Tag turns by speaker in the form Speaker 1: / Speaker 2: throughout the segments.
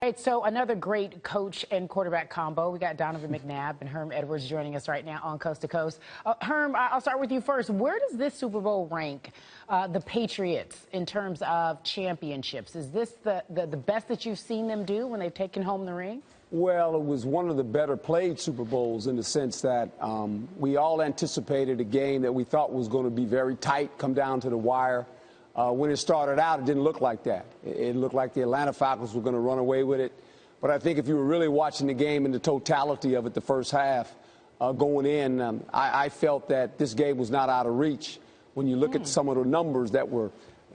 Speaker 1: Right, so another great coach and quarterback combo. We got Donovan McNabb and Hern Edwards joining us right now on Coast to Coast. Hern, I'll start with you first. Where does this Super Bowl rank the Patriots in terms of championships? Is this the best that you've seen them do when they've taken home the ring?
Speaker 2: Well, it was one of the better played Super Bowls in the sense that we all anticipated a game that we thought was going to be very tight, come down to the wire. When it started out, it didn't look like that. It looked like the Atlanta Falcons were going to run away with it. But I think if you were really watching the game in the totality of it, the first half going in, I felt that this game was not out of reach. When you look at some of the numbers that were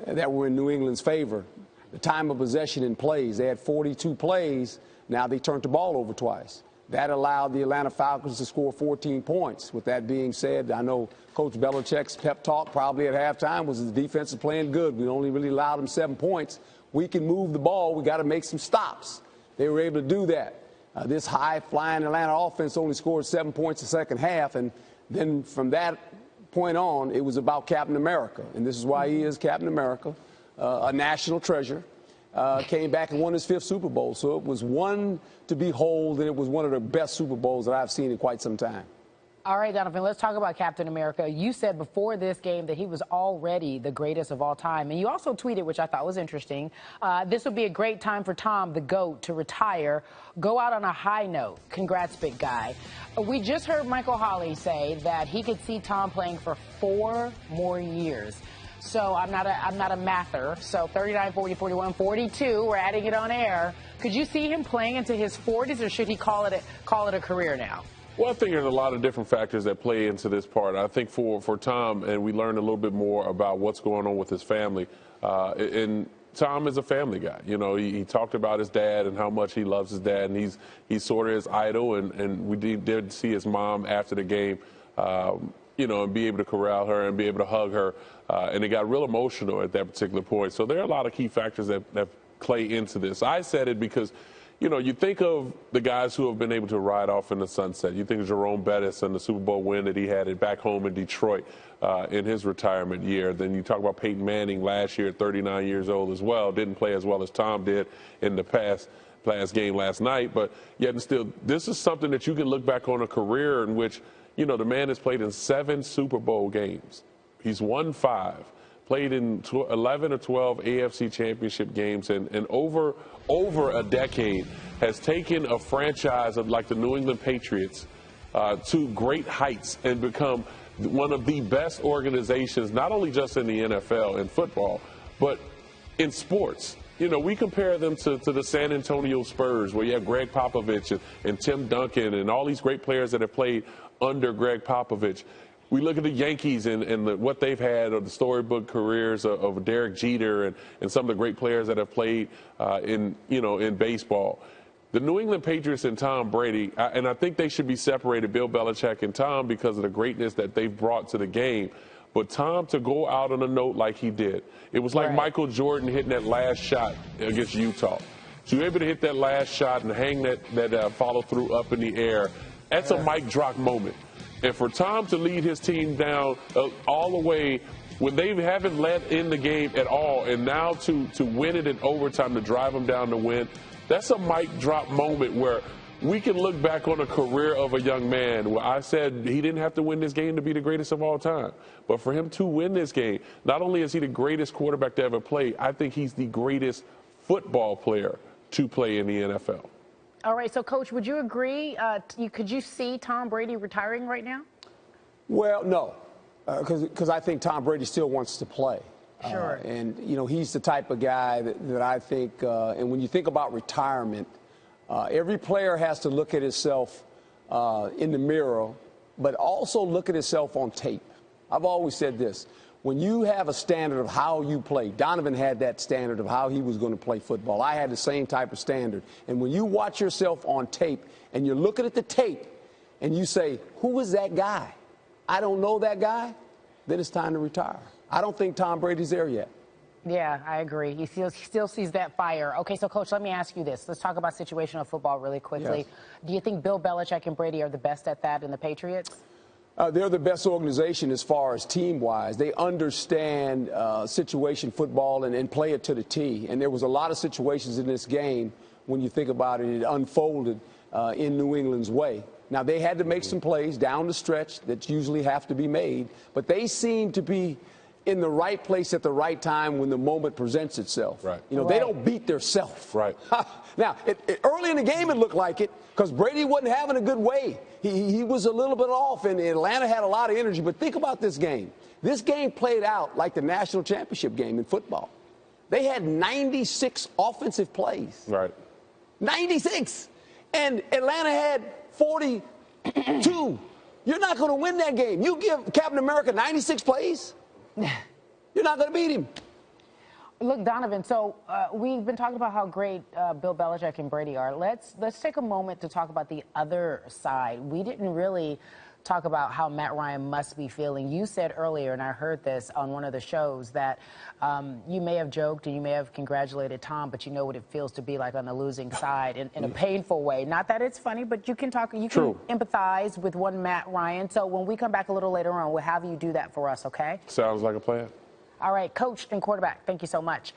Speaker 2: in New England's favor, the time of possession in plays, they had 42 plays. Now they turned the ball over twice. That allowed the Atlanta Falcons to score 14 points. With that being said, I know Coach Belichick's pep talk probably at halftime was the defense is playing good. We only really allowed them 7 points. We can move the ball. We got to make some stops. They were able to do that. This high-flying Atlanta offense only scored 7 points the second half, and then from that point on, it was about Captain America, and this is why he is Captain America, a national treasure. Came back and won his 5th Super Bowl. So it was one to behold, and it was one of the best Super Bowls that I've seen in quite some time.
Speaker 1: All right, Donovan, let's talk about Captain America. You said before this game that he was already the greatest of all time. And you also tweeted, which I thought was interesting, this would be a great time for Tom, the GOAT, to retire, go out on a high note. Congrats, big guy. We just heard Michael Holley say that he could see Tom playing for 4 more years. So I'm not a mather. So 39, 40, 41, 42. We're adding it on air. Could you see him playing into his 40s, or should he call it a career now?
Speaker 3: Well, I think there's a lot of different factors that play into this part. I think for Tom, and we learned a little bit more about what's going on with his family. And Tom is a family guy. You know, he talked about his dad and how much he loves his dad, and he's sort of his idol. And we did see his mom after the game. You know, and be able to corral her and be able to hug her. And it got real emotional at that particular point. So there are a lot of key factors that play into this. I said it because, you know, you think of the guys who have been able to ride off in the sunset. You think of Jerome Bettis and the Super Bowl win that he had back home in Detroit in his retirement year. Then you talk about Peyton Manning last year at 39 years old as well. Didn't play as well as Tom did in the past game last night. But yet and still, this is something that you can look back on a career in which, you know, the man has played in 7 Super Bowl games. He's won 5, played in 11 or 12 AFC championship games, and over a decade has taken a franchise like the New England Patriots to great heights and become one of the best organizations, not only just in the NFL and football, but in sports. You know, we compare them to the San Antonio Spurs, where you have Greg Popovich and Tim Duncan and all these great players that have played under Greg Popovich. We look at the Yankees and what they've had of the storybook careers of Derek Jeter and some of the great players that have played in baseball. The New England Patriots and Tom Brady, and I think they should be separated, Bill Belichick and Tom, because of the greatness that they've brought to the game. But Tom, to go out on a note like he did, it was like Michael Jordan hitting that last shot against Utah. So you're able to hit that last shot and hang that follow-through up in the air. That's a mic drop moment. And for Tom to lead his team down all the way when they haven't led in the game at all, and now to win it in overtime to drive them down to win, that's a mic drop moment where we can look back on a career of a young man where I said he didn't have to win this game to be the greatest of all time. But for him to win this game, not only is he the greatest quarterback to ever play, I think he's the greatest football player to play in the NFL.
Speaker 1: All right, so, Coach, would you agree? Could you see Tom Brady retiring right now?
Speaker 2: Well, no, because I think Tom Brady still wants to play.
Speaker 1: Sure.
Speaker 2: And, you know, he's the type of guy that I think, and when you think about retirement, every player has to look at himself in the mirror, but also look at himself on tape. I've always said this. When you have a standard of how you play, Donovan had that standard of how he was going to play football. I had the same type of standard. And when you watch yourself on tape and you're looking at the tape and you say, who is that guy? I don't know that guy. Then it's time to retire. I don't think Tom Brady's there yet.
Speaker 1: Yeah, I agree. He still sees that fire. Okay, so, Coach, let me ask you this. Let's talk about situational football really quickly. Yes. Do you think Bill Belichick and Brady are the best at that in the Patriots?
Speaker 2: They're the best organization as far as team-wise. They understand situation football and play it to the T. And there was a lot of situations in this game when you think about it. It unfolded in New England's way. Now, they had to make some plays down the stretch that usually have to be made, but they seem to be in the right place at the right time when the moment presents itself.
Speaker 3: Right.
Speaker 2: You know, they don't beat themselves.
Speaker 3: Right.
Speaker 2: Now, early in the game, it looked like it because Brady wasn't having a good way. He was a little bit off, and Atlanta had a lot of energy. But think about this game. This game played out like the national championship game in football. They had 96 offensive plays.
Speaker 3: Right.
Speaker 2: 96. And Atlanta had 42. You're not going to win that game. You give Captain America 96 plays, you're not going to beat him.
Speaker 1: Look, Donovan, so we've been talking about how great Bill Belichick and Brady are. Let's take a moment to talk about the other side. We didn't really talk about how Matt Ryan must be feeling. You said earlier, and I heard this on one of the shows, that you may have joked and you may have congratulated Tom, but you know what it feels to be like on the losing side in a painful way. Not that it's funny, but you can talk, you can empathize with one Matt Ryan. So when we come back a little later on, we'll have you do that for us, okay?
Speaker 3: Sounds like a plan.
Speaker 1: All right, coach and quarterback, thank you so much.